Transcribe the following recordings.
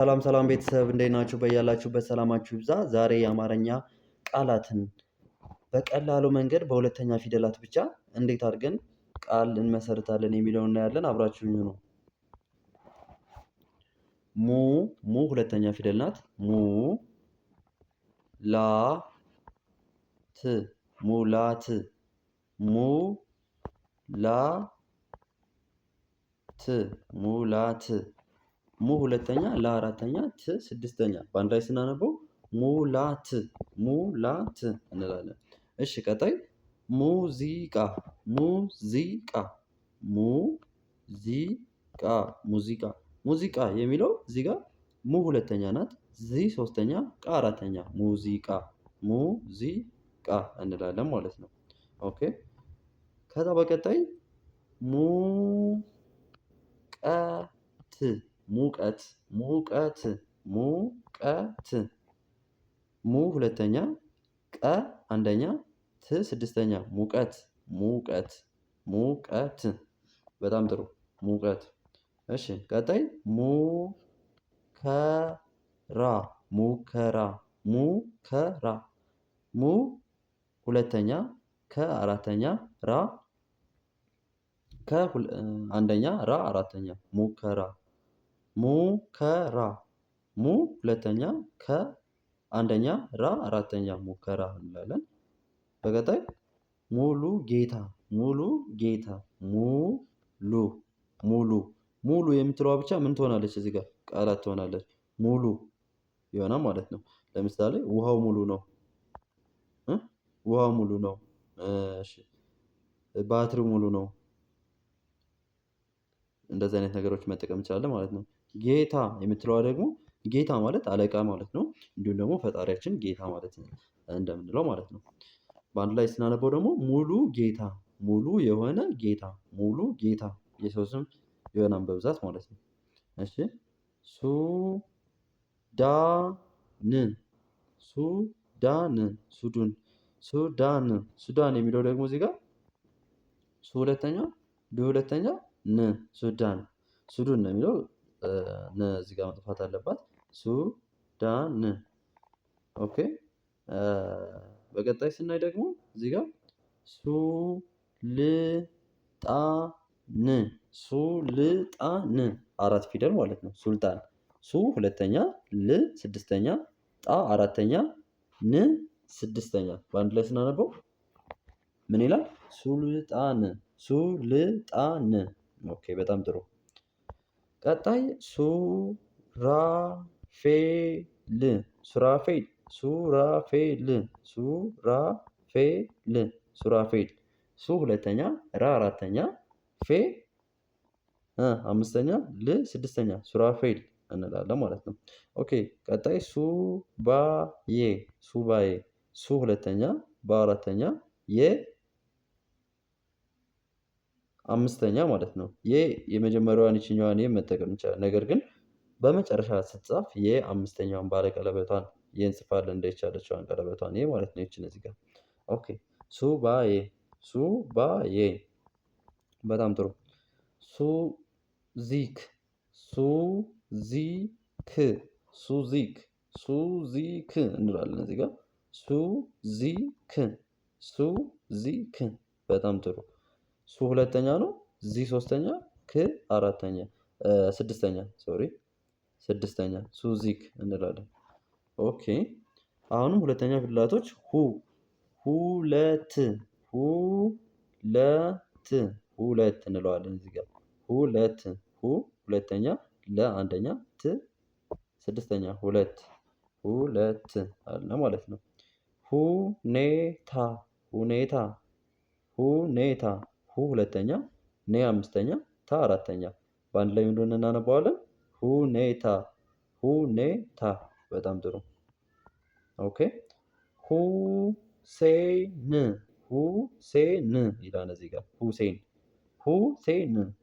ሰላም ሰላም ቤተሰብ እንዴት ናችሁ? በያላችሁበት ሰላማችሁ ይብዛ። ዛሬ የአማርኛ ቃላትን በቀላሉ መንገድ በሁለተኛ ፊደላት ብቻ እንዴት አድርገን ቃል እንመሰርታለን የሚለውን እናያለን። አብራችሁኝ ሁኑ። ሙ ሁለተኛ ፊደል ናት። ላ ት ሙላት ላ ት ሙላት ሁለተኛ ላ አራተኛ ት ስድስተኛ በአንድ ላይ ስናነበው ሙላት እንላለን። እሺ ቀጣይ ሙዚቃ ሙዚቃ የሚለው እዚህ ጋር ሙ ሁለተኛ ናት፣ ዚ ሶስተኛ፣ ቃ አራተኛ ሙዚቃ እንላለን ማለት ነው። ኦኬ ከዛ በቀጣይ ሙቀት ሙ ሁለተኛ፣ ቀ አንደኛ፣ ት ስድስተኛ ሙቀት በጣም ጥሩ ሙቀት። እሺ ቀጣይ ሙከራ ሙ ሁለተኛ፣ ከ አራተኛ፣ አንደኛ፣ ራ አራተኛ ሙከራ ሙ ሁለተኛ፣ ከ አንደኛ፣ ራ አራተኛ ሙከራ እንላለን። በቀጣይ ሙሉ ጌታ ሙሉ የምትለዋ ብቻ ምን ትሆናለች? እዚህ ጋር ቃላት ትሆናለች። ሙሉ ይሆናል ማለት ነው። ለምሳሌ ውሃው ሙሉ ነው። እሺ ባትሪው ሙሉ ነው። እንደዚህ አይነት ነገሮች መጠቀም እንችላለን ማለት ነው። ጌታ የምትለዋ ደግሞ ጌታ ማለት አለቃ ማለት ነው። እንዲሁም ደግሞ ፈጣሪያችን ጌታ ማለት እንደምንለው ማለት ነው። በአንድ ላይ ስናነበው ደግሞ ሙሉ ጌታ የሆነ ጌታ የሰው ስም ይሆናል በብዛት ማለት ነው። እሺ ሱዳን የሚለው ደግሞ እዚህ ጋር ሱ ሁለተኛ፣ ዱ ሁለተኛ፣ ን ሱዳን ነው የሚለው ነ እዚህ ጋር መጥፋት አለባት። ሱዳን ኦኬ። በቀጣይ ስናይ ደግሞ እዚህ ጋር ሱልጣን አራት ፊደል ማለት ነው። ሱልጣን ሱ ሁለተኛ፣ ል ስድስተኛ፣ ጣ አራተኛ፣ ን ስድስተኛ በአንድ ላይ ስናነበው ምን ይላል? ሱልጣን ኦኬ በጣም ጥሩ። ቀጣይ ሱራፌል ሱ ሁለተኛ፣ ራ አራተኛ፣ ፌ አምስተኛ፣ ል ስድስተኛ ሱራፌል እንላለን ማለት ነው። ኦኬ ቀጣይ ሱባዬ ሱ ሁለተኛ፣ ባ አራተኛ፣ የ አምስተኛ ማለት ነው። የመጀመሪያዋን ይችኛዋን መጠቀም እንችላለን። ነገር ግን በመጨረሻ ስትጻፍ የአምስተኛውን ባለቀለበቷን እንጽፋለን እንደቻለችዋን ቀለበቷን ማለት ነው። ይቺን እዚህ ጋር ኦኬ ሱባዬ በጣም ጥሩ። ሱዚክ እንላለን እዚህ ጋር ሱዚክ በጣም ጥሩ። ሱ ሁለተኛ ነው፣ ዚ ሶስተኛ፣ ክ አራተኛ፣ ስድስተኛ ሱዚክ እንላለን። ኦኬ አሁንም ሁለተኛ ፊደላቶች ሁለት እንለዋለን እዚህ ጋር ሁለተኛ፣ ለ አንደኛ፣ ት ስድስተኛ ሁለት አለ ማለት ነው። ሁኔታ ሁ ሁለተኛ፣ ኔ አምስተኛ፣ ታ አራተኛ በአንድ ላይ ምን እንደሆነ እናነባዋለን? ሁኔታ በጣም ጥሩ። ኦኬ ሁሴን ይላል እዚህ ጋር ሁሴን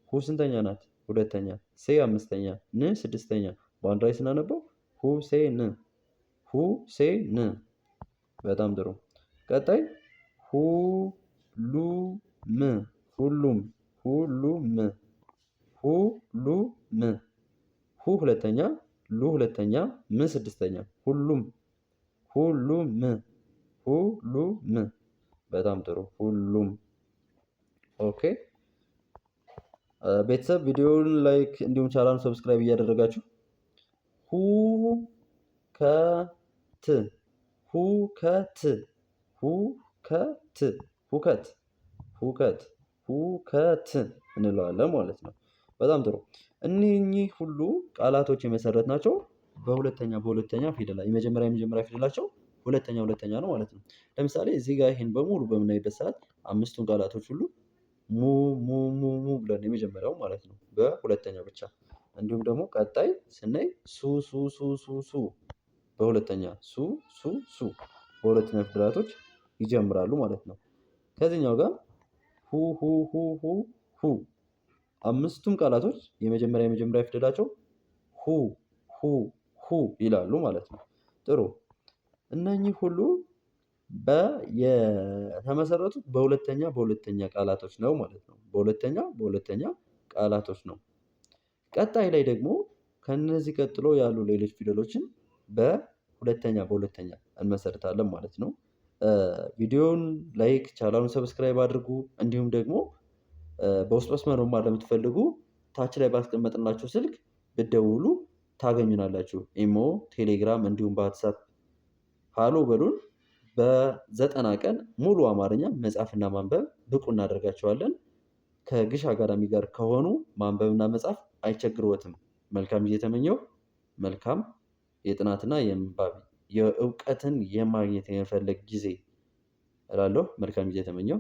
ሁ ስንተኛ ናት? ሁለተኛ፣ ሴ አምስተኛ፣ ን ስድስተኛ በአንድ ላይ ስናነበው ሁሴን በጣም ጥሩ። ቀጣይ ሁሉም ሁ ሁለተኛ፣ ሉ ሁለተኛ፣ ም ስድስተኛ። ሁሉም ሁሉም ሁሉም። በጣም ጥሩ ሁሉም። ኦኬ ቤተሰብ ቪዲዮውን ላይክ እንዲሁም ቻናሉን ሰብስክራይብ እያደረጋችሁ ሁከት ሁከት ሁከት ሁከት ሁከት ሁከት እንለዋለን ማለት ነው። በጣም ጥሩ። እነኚህ ሁሉ ቃላቶች የመሰረትናቸው በሁለተኛ ፊደል የመጀመሪያ ፊደላቸው ሁለተኛ ነው ማለት ነው። ለምሳሌ እዚህ ጋር ይሄን በሙሉ በምናይበት ሰዓት አምስቱን ቃላቶች ሁሉ ሙ ብለን የመጀመሪያው ማለት ነው በሁለተኛው ብቻ። እንዲሁም ደግሞ ቀጣይ ስናይ ሱ በሁለተኛ ሱ በሁለተኛ ፊደላቶች ይጀምራሉ ማለት ነው። ከዚህኛው ጋር ሁ አምስቱም ቃላቶች የመጀመሪያ ፊደላቸው ሁ ይላሉ ማለት ነው። ጥሩ እነኚህ ሁሉ የተመሰረቱት በሁለተኛ ቃላቶች ነው ማለት ነው። በሁለተኛ ቃላቶች ነው። ቀጣይ ላይ ደግሞ ከነዚህ ቀጥሎ ያሉ ሌሎች ፊደሎችን በሁለተኛ እንመሰርታለን ማለት ነው። ቪዲዮውን ላይክ ቻናሉን ሰብስክራይብ አድርጉ። እንዲሁም ደግሞ በውስጥ መስመር መማር ለምትፈልጉ ታች ላይ ባስቀመጥንላችሁ ስልክ ብትደውሉ ታገኙናላችሁ። ኢሞ፣ ቴሌግራም እንዲሁም በዋትሳፕ ሃሎ በሉን። በ90 ቀን ሙሉ አማርኛ መጻፍና ማንበብ ብቁ እናደርጋቸዋለን። ከግሽ አካዳሚ ጋር ከሆኑ ማንበብና መጻፍ አይቸግርዎትም። መልካም ጊዜ ተመኘው። መልካም የጥናትና የምንባብ የእውቀትን የማግኘት የመፈለግ ጊዜ እላለሁ። መልካም ጊዜ ተመኘው።